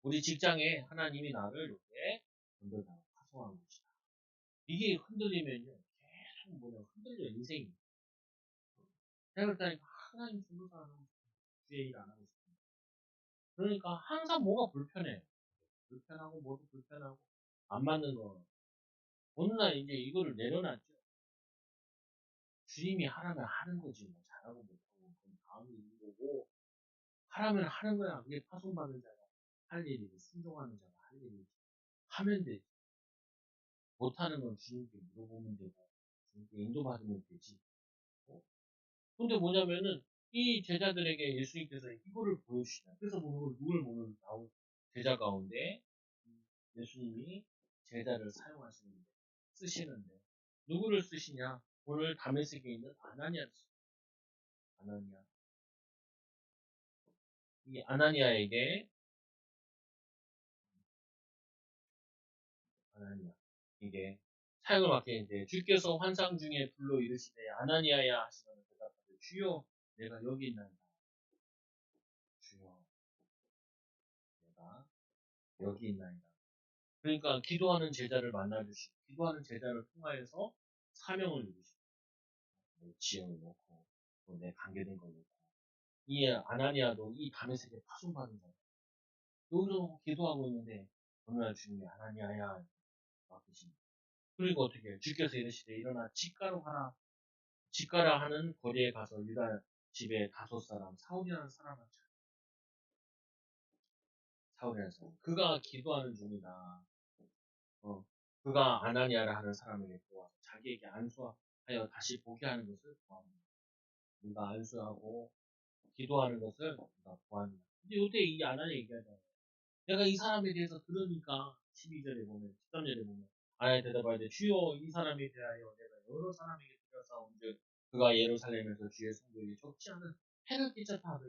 우리 직장에 하나님이 나를 이렇게 전도자로 파송한 곳이다. 이게 흔들리면요. 계속 흔들려 인생이. 내가 그랬다니까 하나님 전도사 안 하고 싶어. 주의 일 안 하고 싶어. 그러니까 항상 뭐가 불편해. 불편하고 뭐도 불편하고 안 맞는 거. 어느 날 이제 이거를 내려놨죠. 주님이 하라면 하는 거지. 뭐 잘하고 못하고 그건 다음 일인 거고 하라면 하는 거야. 그게 파송받은 자가 할 일이고 순종하는 자가 할 일이지. 하면 되지. 못하는 건 주님께 물어보면 되고 주님께 인도받으면 되지. 어? 근데 뭐냐면은 이 제자들에게 예수님께서 이거를 보여주시다. 그래서 누굴 보는 제자 가운데 예수님이 제자를 사용하시는데 쓰시는데 누구를 쓰시냐? 오늘 다메섹에 있는 아나니아를 쓰시죠. 아나니아. 이 아나니아에게 아나니아 이게 사역을 맡게 했는데 주께서 환상 중에 불러 이르시되 아나니아야 하시면 대답하되 주여 내가 여기 있나이다. 주여 내가 여기 있나이다. 그러니까 기도하는 제자를 만나주시고 기도하는 제자를 통하여서 사명을 이루시고 지형을 놓고 또 내 관계된 걸 놓고 이 아나니아도 이 다메섹에 파송받은 자예요. 여기서 놓고 기도하고 있는데 어느 날 주님이 아나니아야 맡기십니다. 그리고 어떻게 해요? 주께서 이르시되 일어나 집가로 가라. 집가라 하는 거리에 가서 유다 집에 5 사람 사울이라는 사람을 찾아. 사울이라는 사람. 그가 기도하는 중이다. 그가 아나니아라 하는 사람에게 들어와서 자기에게 안수하여 다시 보게 하는 것을 구합니다. 우리가 안수하고 기도하는 것을 우리가 구합니다. 근데 요때 이 아나니아 얘기하잖아요. 내가 이 사람에 대해서 들으니까 12절에 보면 13절에 보면 아나니아 대답하되 주여 이 사람에 대하여 내가 여러 사람에게 들려사온즉 그가 예루살렘에서 주의 성도에게 적지 않은 해를 끼쳤다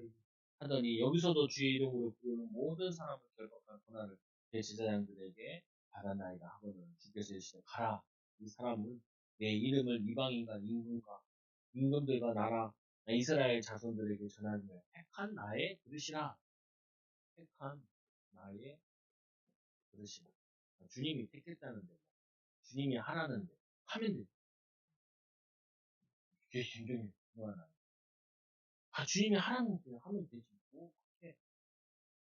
하더니 여기서도 주의 이름으로 부르는 모든 사람을 결박한 고난을 내 제사장들에게 받았나이다 하거든. 주께서 이르시되 가라. 이 사람은 내 이름을 이방인과 임금들과 나라 이스라엘 자손들에게 전하기를 택한 나의 그릇이라. 택한 나의 그릇이라. 주님이 택했다는데 주님이 하라는데 하면 돼. 이게 굉장히 중요한 아 주님이 하라는 데 하면 되지. 뭐 그렇게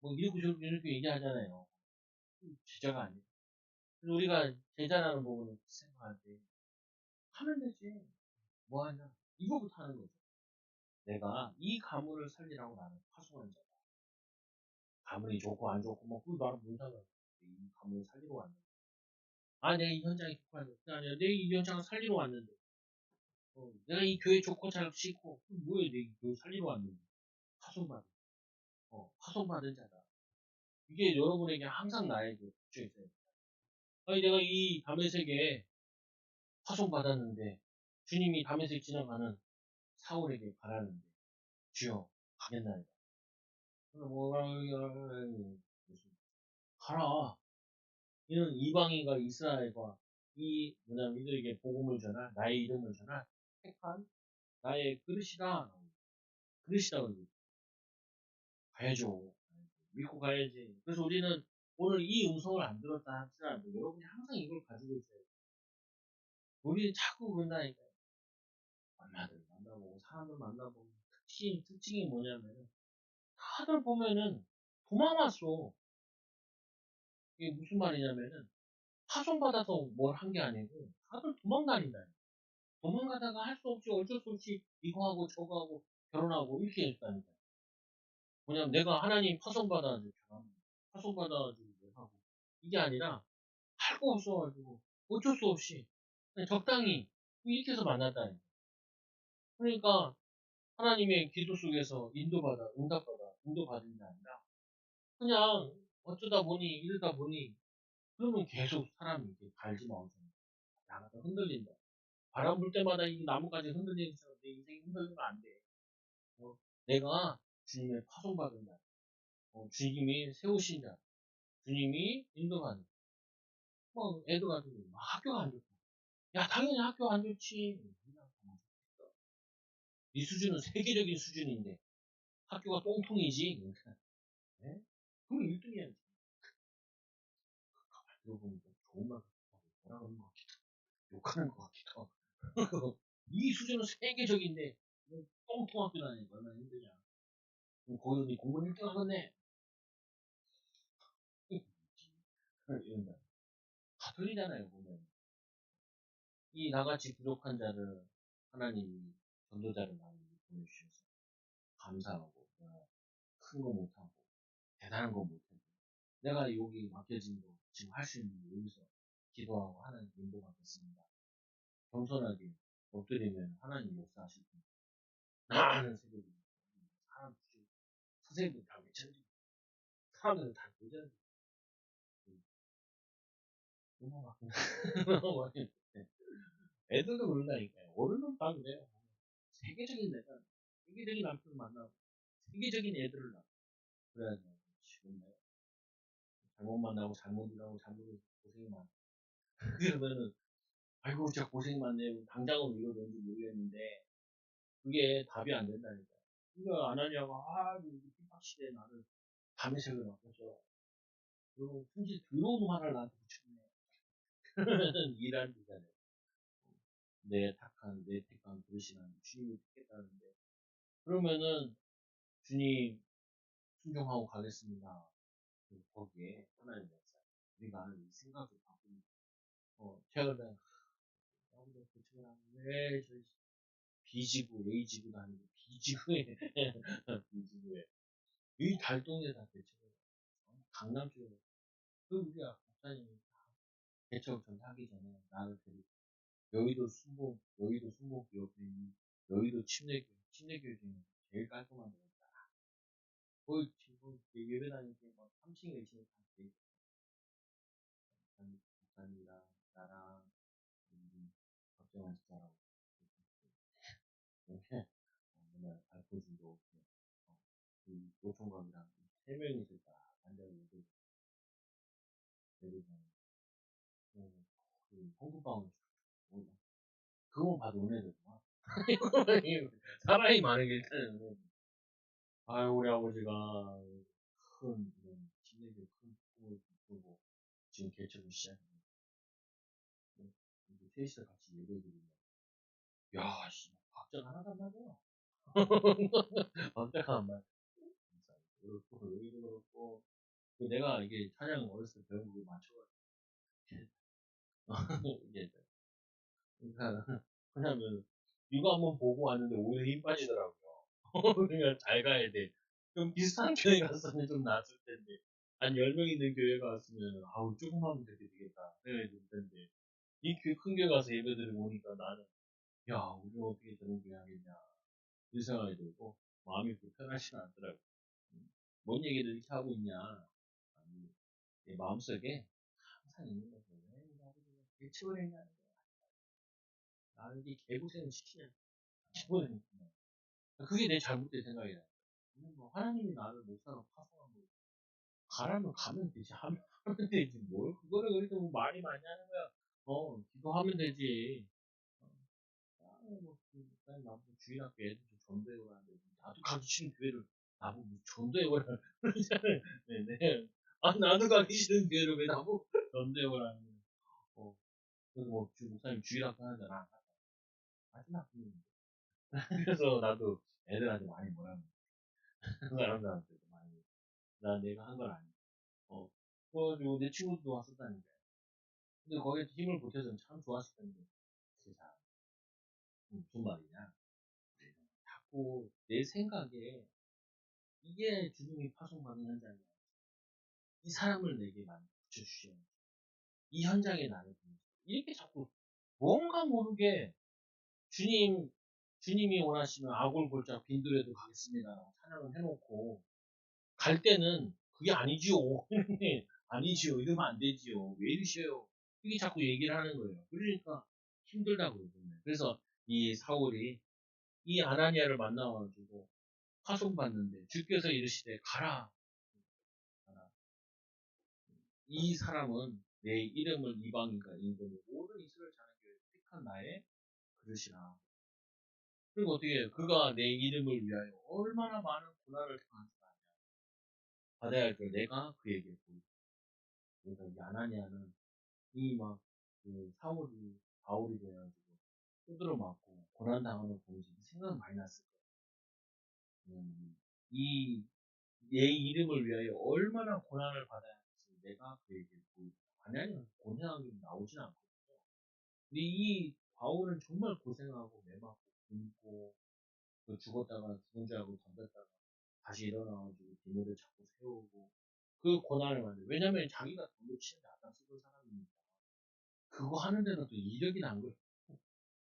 뭐 이렇게 얘기하잖아요. 제자가 아니에요. 그래서 우리가 제자라는 부분을 생각할 때 하면 되지. 뭐 하냐? 이거부터 하는 거죠. 내가 이 가문을 살리라고 나는 파송한 자다. 가문이 좋고 안 좋고 뭐 그거 나는 뭔 상관이야. 이 가문을 살리러 왔는데. 아 내가 이 현장에 속하는 게 아니라 내가 이 현장을 살리러 왔는데. 내가 이 교회 좋고 잘 씻고 뭐야 내가 이 교회 살리러 왔는데. 파송받은 파송받은 자다. 이게 여러분에게 항상 나에게 붙여 있어요. 아니 내가 이 다메섹에 파송받았는데 주님이 다메섹 지나가는 사울에게 가라는데 주여 가겠나이다. 뭐라 가라. 이는 이방인과 이스라엘과 이 뭐냐면 이들에게 복음을 전할 나의 이름을 전할 택한 나의 그릇이다. 그릇이다 그러고 가야죠. 믿고 가야지. 그래서 우리는 오늘 이 음성을 안 들었다 할지라도 여러분이 항상 이걸 가지고 있어요. 우리는 자꾸 그런다니까요. 만나보고 사람을 만나보고 특징이 뭐냐면 다들 보면은 도망 왔어. 이게 무슨 말이냐면은 파송받아서 뭘 한 게 아니고 다들 도망다닌다. 도망가다가 할 수 없이 어쩔 수 없이 이거 하고 저거 하고 결혼하고 이렇게 했다니까. 뭐냐면 내가 하나님 파송받아가지고 파송받아가지고 하고 이게 아니라 할 거 없어가지고 어쩔 수 없이 그냥 적당히 이렇게 해서 만났다니까. 그러니까 하나님의 기도 속에서 인도받은 게 아니라 그냥 어쩌다 보니 이러다 보니 그러면 계속 사람이 이렇게 갈지 마오잖아. 나가다 흔들린다. 바람 불 때마다 이 나뭇가지 흔들리는 것처럼 내 인생이 흔들리면 안 돼. 내가 주님의 파송받은 자, 주님이 세우신 자, 주님이 인도하는. 애들 같은 경우 학교가 안 좋다. 야 당연히 학교 안 좋지. 이 수준은 세계적인 수준인데 학교가 똥통이지. 그러니까. 네? 그럼 1등이야. 들어보니까 좋은 말 같기도 하고 뭐라 그러는 것 같기도 하고 욕하는 것 같기도 하고 이 수준은 세계적인데 똥통 학교 다니니까 얼마나 힘드냐. 그럼 거기 공부 1등 하겠네. 이런다. 다 틀리잖아요 보면. 이 나같이 부족한 자를 하나님이 전도자를 많이 보내주셔서 감사하고 큰 거 못하고 대단한 거 못하고 내가 여기 맡겨진 거 지금 할 수 있는 거 여기서 기도하고 하나님 인도 받겠습니다. 겸손하게 엎드리면 하나님 역사하실 겁니다. 나는 새벽에 사람 주시고 선생님들 다 외쳐주고 사람들은 다 외쳐주고 너무 막 애들도 그런다니까요. 어른은 다 그래요. 세계적인 남편을 만나고 세계적인 애들을 낳고 그래야 돼. 지금 내가 잘못 만나고 잘못 일하고 잘못해서 고생이 많아. 그러면은 아이고 진짜 고생이 많네. 당장은 이러는지 모르겠는데 그게 답이 안 된다니까. 이거 안 하냐고 이 핍박시대에 나를 밤새를 맡겨줘. 그리고 굳이 더러운 화를 나한테 붙였네. 그러면은 일하는 거잖아요. 내 택한 그릇이라는 주님이 택했다는데 그러면은 주님 순종하고 가겠습니다. 거기에 하나님 역사 우리가 이 생각을 바꾸는 최근에 아무도 고치고 나면 왜저 B지구 A지구도 아니고 B지구에 B지구에 이 달동에다 대처를 강남 쪽에 그 우리가 목사님이 대처를 전 하기 전에 나를 데리고 여의도 순복구 옆에 있는 여의도 침례교회 중에 제일 깔끔한 데가 있잖아. 거기 지금 예배 다닐 때막 3층에 2층에 다 돼 있어. 목사님이랑 나랑 박정환 집사라고 이렇게 맨날 발표 준다고 그 노총각이랑 세 명이서 딱 앉아서 얘기를 그 홍금방울 그거 봐도 은혜되구나. 사람이 많은 게 일단은 은혜. 아유 우리 아버지가 큰 이런 집내에 큰 꿈을 꾸고 지금 개척을 시작했는데 이제 셋이서 같이 얘기해드리면 야 씨, 박자가 하나도 안 맞아요. 박자가 안 맞아. 그렇고 여기도 그렇고 내가 이게 찬양 어렸을 때 배운 거 맞춰가지고 이게 그러니까 왜냐면 이거 한번 보고 왔는데 오히려 힘 빠지더라고요. 그러니까 잘 가야 돼. 좀 비슷한 교회 갔으면 좀 나았을 텐데 한 10명 있는 교회 갔으면 아우 조금 하면 되겠다 생각이 들 텐데 이 큰 교회 가서 예배 드리고 오니까 나는 야 우리 어떻게 저런 교회 하겠냐 이 생각이 들고 마음이 불편하진 않더라고요. 뭔 얘기를 이렇게 하고 있냐 아니, 내 마음속에 항상 있는 거죠. 왜 우리 아버지가 대책을 했냐는 거야. 나를 이 개고생을 시키냐. 개고생. 그게 내 잘못된 생각이다. 뭐 하나님이 나를 목사로 파송한 거 가라면 가면 되지. 하면 되지. 뭘 그거를 그렇게 뭐 말이 많이 하는 거야. 기도하면 되지. 그냥 나보고 주일학교 애들 좀 전도해오라는데 나도 가기 싫은 교회를 나보고 전도해오라 그러잖아요. 네네. 아 나도 가기 싫은 교회를 왜 나보고 전도해오라는 거야. 어, 그래서 뭐 목사님 주일학교 하잖아. 마지막 그래서 나도 애들한테 많이 뭐라 그 사람들한테도 많이 나 내가 한 건 아니야. 그래가지고 내 친구도 왔었다니까. 근데 거기에 힘을 보태서 참 좋았을 텐데 세상 무슨 말이냐. 자꾸 내 생각에 이게 주님이 파송받는 현장이야. 이 사람을 내게 많이 붙여주셔야 돼. 이 현장에 나를 보내서 이렇게 자꾸 뭔가 모르게 주님이 원하시면 아골골짝 빈들에도 가겠습니다. 찬양을 해놓고 갈 때는 그게 아니지요. 아니지요. 이러면 안 되지요. 왜 이러셔요? 이게 자꾸 얘기를 하는 거예요. 그러니까 힘들다고 그러거든요. 그래서 이 사울이 이 아나니아를 만나가지고 파송받는데 주께서 이르시되 가라. 가라. 이 사람은 내 이름을 이방인과 인도의 모든 이스라엘 자녀교회 택한 나의 그릇이라. 그리고 어떻게 해요? 그가 내 이름을 위하여 얼마나 많은 고난을 당한 줄 아냐. 받아야 할 걸 내가 그에게 보이고. 그러니까 이 아나니아는 이 막 그 사울이 바울이 돼가지고 두드러 맞고 고난 당하는 거 보면서 생각 많이 났을 거예요. 이 내 이름을 위하여 얼마나 고난을 받아야 할지 내가 그에게 보이고. 만약에 고생한 게 나오진 않거든요. 근데 이 바울은 정말 고생하고 매맞고 굶고 그 죽었다가 죽은 줄 알고 던졌다가 다시 일어나가지고 비밀을 자꾸 세우고 그 고난을 만들. 왜냐면 자기가 돈을 치는데 안다 쓰던 사람이니까 그거 하는 데는 또 이력이 난 거예요.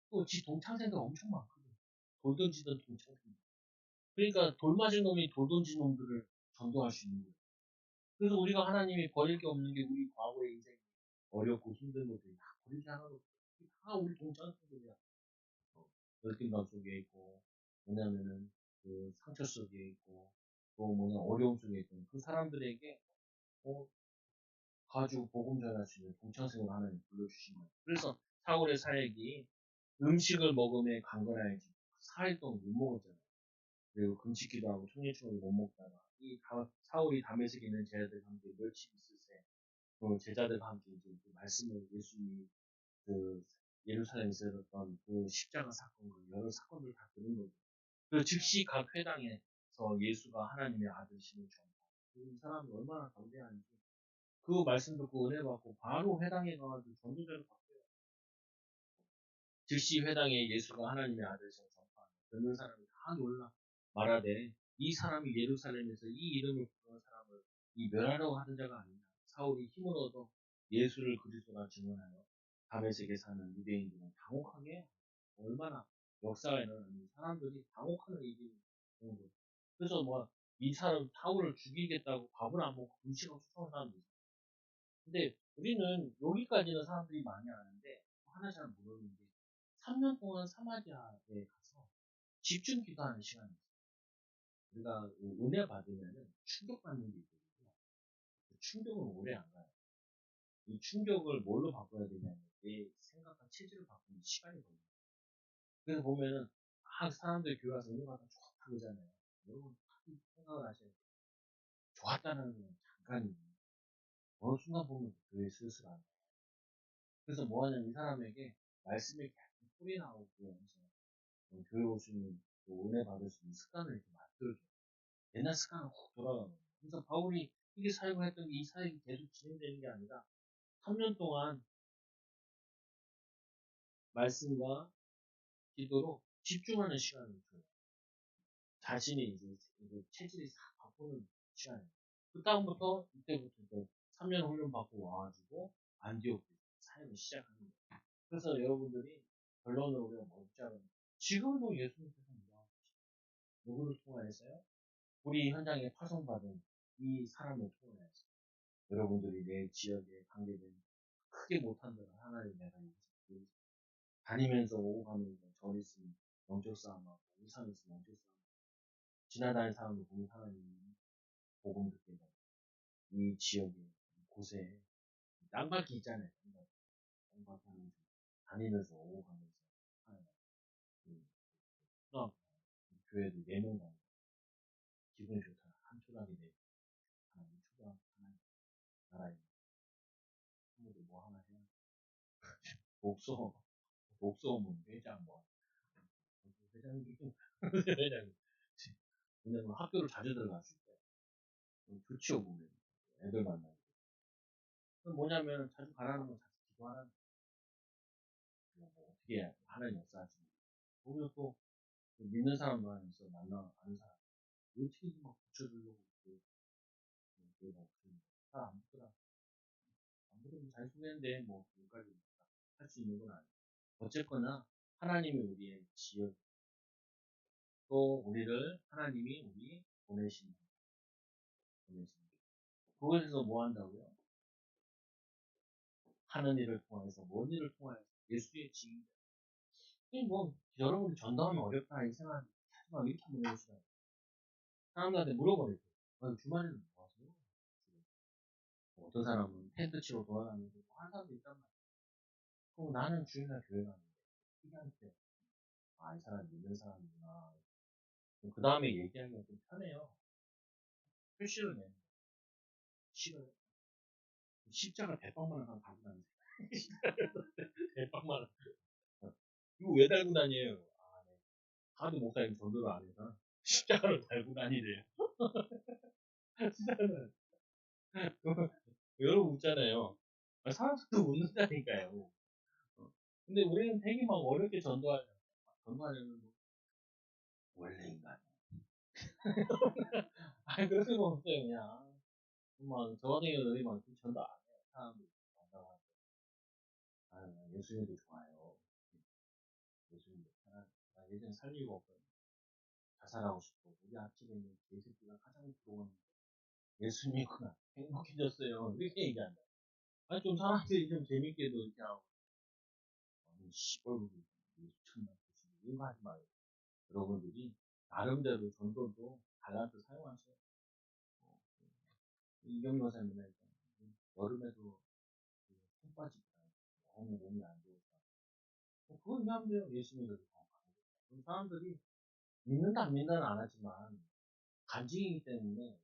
또 지 동창생들 엄청 많거든. 돌 던지던 동창생들. 그러니까 돌 맞은 놈이 돌 던진 놈들을 전도할 수 있는 거예요. 그래서 우리가 하나님이 버릴 게 없는 게 우리 과거의 인생이 어렵고 힘든 것들이 다 버리지 하나도 없어요. 다 우리 동창생들이야. 열등감 속에 있고, 뭐냐면은 그 상처 속에 있고, 또 뭐냐 어려움 속에 있고, 그 사람들에게 어, 가지고 복음 전할 수 있는 동창생을 하나님 불러주신 거예요. 그래서 사울의 사역이 음식을 먹음에 강건하여지 4일 동안 못 먹었잖아요. 그리고 금식기도 하고 청년축을 못 먹다가 사울이 다메섹에 있는 제자들과 함께 멸치 있을세 그 제자들과 함께 이제 그 말씀을 예수님이 그 예루살렘에서 있었던 그 십자가 사건과 여러 사건들을 다 들은 거죠. 그 즉시 각 회당에서 예수가 하나님의 아들이심을 전파. 이 사람이 얼마나 담대한지 그 말씀 듣고 은혜 받고 바로 회당에 가가지고 전도자를 바뀌어요. 즉시 회당에 예수가 하나님의 아들이심을 전파하는 듣는 사람이 다 놀라 말하되 이 사람이 예루살렘에서 이 이름을 부르는 사람을 이 멸하려고 하던 자가 아니냐. 사울이 힘을 얻어 예수를 그리스도라 증언하여 다메섹에 사는 유대인들은 당혹하게 얼마나 역사에는 사람들이 당혹하는 일이 있는 거예요. 그래서 뭐 이 사람 사울을 죽이겠다고 밥을 안 먹고 금식을 쫓아온 사람도 있어요. 근데 우리는 여기까지는 사람들이 많이 아는데 하나 잘 모르는 게 3년 동안 사마리아에 가서 집중 기도하는 시간이 있어요. 우리가 은혜 받으면 충격받는 게 있거든요. 그 충격은 오래 안 가요. 이 충격을 뭘로 바꿔야 되냐면 내 생각과 체질을 바꾸는 시간이 걸려요. 그래서 보면은 사람들이 교회 와서 은혜 받아 좋다 그러잖아요. 여러분 생각을 하셔야 돼요. 좋았다는 건 잠깐이에요. 어느 순간 보면 교회 슬슬 안 와요. 그래서 뭐 하냐면 이 사람에게 말씀이 계속 소리 나오고 하면서 교회 오시는 은혜 받을 수 있는 습관을 이렇게 만들어줘요. 옛날 습관은 훅 돌아가는 거예요. 그래서 바울이 이게 사역을 했던 게 이 사역이 계속 진행되는 게 아니라 3년 동안 말씀과 기도로 집중하는 시간을 줘요. 자신이 이제 체질이 싹 바꾸는 시간이에요. 그 다음부터 이때부터 3년 훈련 받고 와가지고 안디옥 사역을 시작하는 거예요. 그래서 여러분들이 결론으로 우리가 뭐 시작을 지금도 예수님께서 일하고 계시죠. 누구를 통하여서요? 우리 현장에 파송받은 이 사람을 통하여서 여러분들이 내 지역에 관계된 크게 못한다는 하나님 내가 여기서 다니면서 오고 가면서 절 있으면 영적 싸움하고 우산 있으면 영적 싸움하고 지나다니는 사람들 보면 하나님 복음 듣게 되고 이 지역에 곳에 땅밟기 있잖아요. 땅밟기 하면서 다니면서 오고 가면서 하나님 초등학교 교회도 4명 가고 기분이 좋다. 한 초등학교 4명 하나님 초등학교 하나님 나라에 친구들 뭐 하나 해야 목소 목소문 회장 뭐 회장님 회장님 왜냐면 학교를 자주 들어갈 수 있대. 좋지요 보면 애들 만나고. 그럼 뭐냐면 자주 가라는 건 자주 기도하라는 거. 뭐 어떻게 하나님 역사하지? 거기서 또 믿는 사람도 안에서 만나 아는 사람 어떻게 막 붙여주려고 내가 잘안 붙더라. 안 붙으면 잘 소개했는데 뭐 여기까지 할 수 있는 건 아니에요. 어쨌거나 하나님이 우리의 지역 또 우리를 하나님이 우리 보내신 그곳에서 뭐 한다고요? 하는 일을 통해서 뭔 일을 통해서 예수의 증인. 뭐 여러분이 전도하면 어렵다 이 생각 하지만 이렇게 한번 해보시라고. 사람들한테 물어버려요. 주말에는 뭐 하세요? 어떤 사람은 텐트 치고 돌아다니고 하는 사람도 있단 말이야. 그럼 나는 주일날 교회 가는데 희한해요. 이 사람 믿는 사람이구나. 그 다음에 얘기하기가 좀 편해요. 표시를 내는 거. 싫어요. 십자가 대빵만 하나 달고 다니세요. 대빵만. 이거 왜 달고 다녀요? 네. 하도 목사님 전도를 안 해서 십자가를 달고 다니래요. 십자가를. 여러분 웃잖아요. 사람들도 웃는다니까요. 근데 우리는 되게 막 어렵게 전도하려면 원래 인간. 그럴 수가 없어요, 그냥. 정말, 저 같은 경우는 막 전도 안 해요. 사람들이 만나고 하죠. 예수님도 좋아요. 예수님도 편한. 나 예전에 살 이유가 없거든요. 자살하고 싶고, 우리 앞집에 있는 개새끼가 가장 부러운 예수님이구나. 행복해졌어요. 이렇게 얘기한다. 좀 사람들이 좀 재밌게도 이렇게 하고. 시벌구리 미쳤나. 이런 거 하지 마요. 여러분들이 나름대로 전도도 달란트 사용하세요. 이경희 여사님 맨날 여름에도 손 빠지더라고요. 너무 몸이 안 좋으니까. 그건 하면 돼요. 예수 믿어도 건강하고. 사람들이 믿는다 안 믿는다는 안 하지만 간증이기 때문에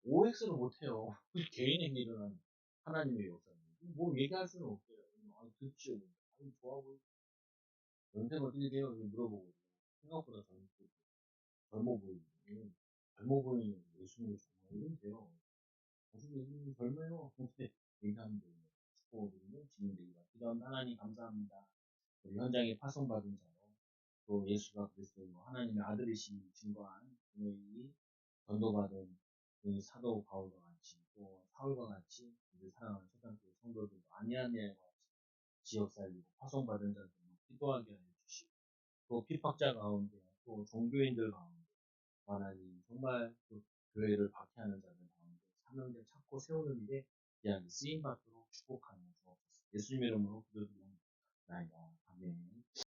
OX를 못해요. 개인에게 일어난 하나님의 역사는. 뭐 얘기할 수는 없어요. 듣지요. 좋아 보이고. 연세가 어떻게 돼요? 물어보고. 생각보다 젊어 보이고. 젊어 보이는 예수님을 정말 이러면 돼요. 예수님 젊어요. 근데 얘기하면 돼요. 축복드리는 진행되기가. 기도한 하나님 감사합니다. 우리 현장에 파송받은 자로 또 예수가 그리스도 하나님의 아들이신 증거한 이 전도받은 이 사도 바울과 같이 또 사울과 같이 우리 사랑하는 초등교회 성도들도 아니아니아와 같이 지역 살리고 파송받은 자들 기도하게 하여 주시고 또 핍박자 가운데 또 종교인들 가운데 하나님 정말 그 교회를 박해하는 자들 가운데 사명자 찾고 세우는 일에 귀하게 쓰임받도록 축복하며 주옵소서. 예수님 이름으로 기도드립니다. 아멘.